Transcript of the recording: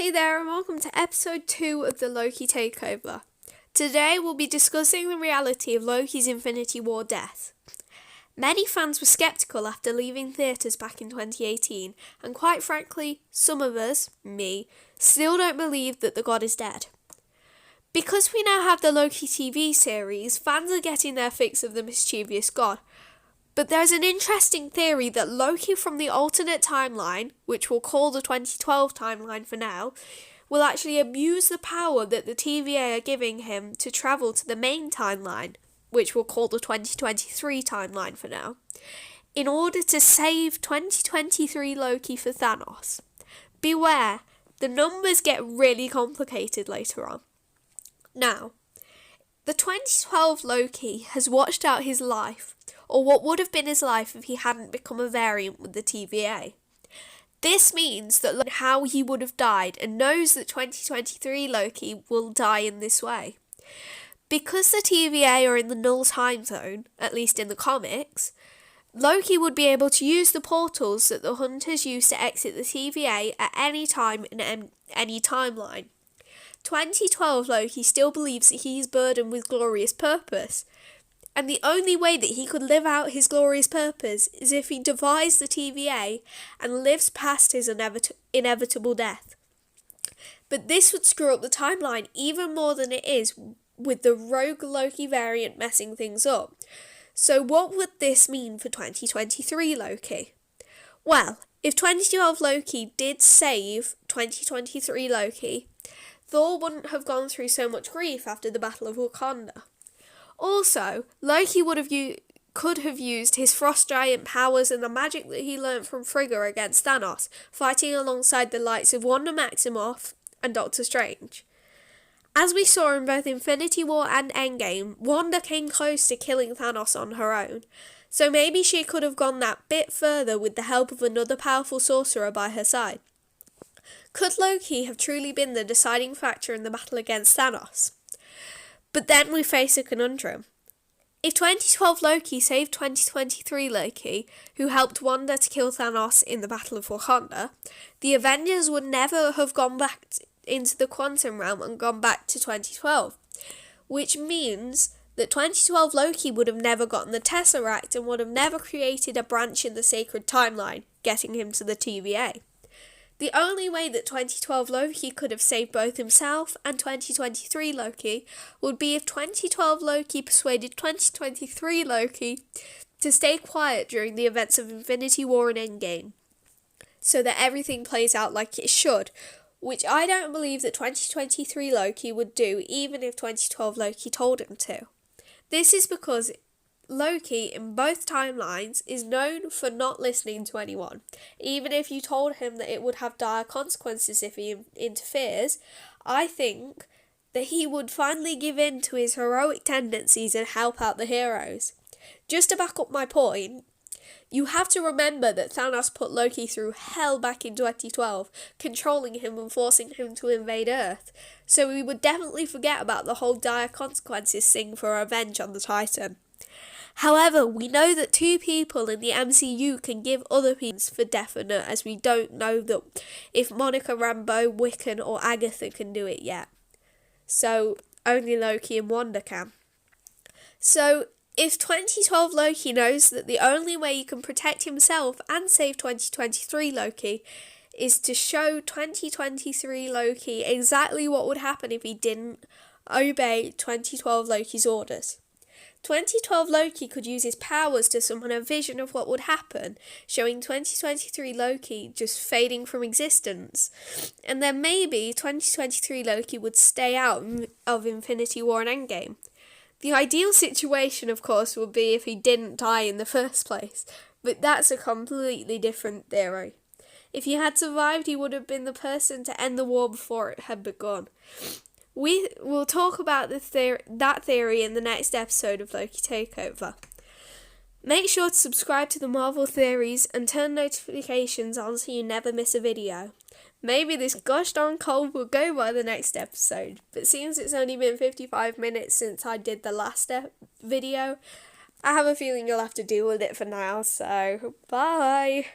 Hey there and welcome to episode 2 of the Loki Takeover. Today we'll be discussing the reality of Loki's Infinity War death. Many fans were sceptical after leaving theatres back in 2018, and quite frankly, some of us, me, still don't believe that the god is dead. Because we now have the Loki TV series, fans are getting their fix of the mischievous god. But there's an interesting theory that Loki from the alternate timeline, which we'll call the 2012 timeline for now, will actually abuse the power that the TVA are giving him to travel to the main timeline, which we'll call the 2023 timeline for now, in order to save 2023 Loki for Thanos. Beware, the numbers get really complicated later on. Now, the 2012 Loki has watched out his life, or what would have been his life if he hadn't become a variant with the TVA. This means that how he would have died, and knows that 2023 Loki will die in this way. Because the TVA are in the null time zone, at least in the comics, Loki would be able to use the portals that the Hunters use to exit the TVA at any time in any timeline. 2012 Loki still believes that he is burdened with glorious purpose, and the only way that he could live out his glorious purpose is if he defies the TVA and lives past his inevitable death. But this would screw up the timeline even more than it is, with the rogue Loki variant messing things up. So what would this mean for 2023 Loki? Well, if 2012 Loki did save 2023 Loki, Thor wouldn't have gone through so much grief after the Battle of Wakanda. Also, Loki could have used his frost giant powers and the magic that he learnt from Frigga against Thanos, fighting alongside the likes of Wanda Maximoff and Doctor Strange. As we saw in both Infinity War and Endgame, Wanda came close to killing Thanos on her own, so maybe she could have gone that bit further with the help of another powerful sorcerer by her side. Could Loki have truly been the deciding factor in the battle against Thanos? But then we face a conundrum. If 2012 Loki saved 2023 Loki, who helped Wanda to kill Thanos in the Battle of Wakanda, the Avengers would never have gone back into the quantum realm and gone back to 2012, which means that 2012 Loki would have never gotten the Tesseract and would have never created a branch in the sacred timeline, getting him to the TVA. The only way that 2012 Loki could have saved both himself and 2023 Loki would be if 2012 Loki persuaded 2023 Loki to stay quiet during the events of Infinity War and Endgame, so that everything plays out like it should, which I don't believe that 2023 Loki would do even if 2012 Loki told him to. This is because Loki, in both timelines, is known for not listening to anyone. Even if you told him that it would have dire consequences if he interferes, I think that he would finally give in to his heroic tendencies and help out the heroes. Just to back up my point, you have to remember that Thanos put Loki through hell back in 2012, controlling him and forcing him to invade Earth, so we would definitely forget about the whole dire consequences thing for revenge on the Titan. However, we know that two people in the MCU can give other people for definite, as we don't know that if Monica Rambeau, Wiccan or Agatha can do it yet. So, only Loki and Wanda can. So, if 2012 Loki knows that the only way he can protect himself and save 2023 Loki is to show 2023 Loki exactly what would happen if he didn't obey 2012 Loki's orders. 2012 Loki could use his powers to summon a vision of what would happen, showing 2023 Loki just fading from existence. And then maybe 2023 Loki would stay out of Infinity War and Endgame. The ideal situation, of course, would be if he didn't die in the first place, but that's a completely different theory. If he had survived, he would have been the person to end the war before it had begun. We will talk about that theory in the next episode of Loki Takeover. Make sure to subscribe to the Marvel Theories and turn notifications on so you never miss a video. Maybe this gosh darn cold will go by the next episode, but since it's only been 55 minutes since I did the last video, I have a feeling you'll have to deal with it for now, so bye!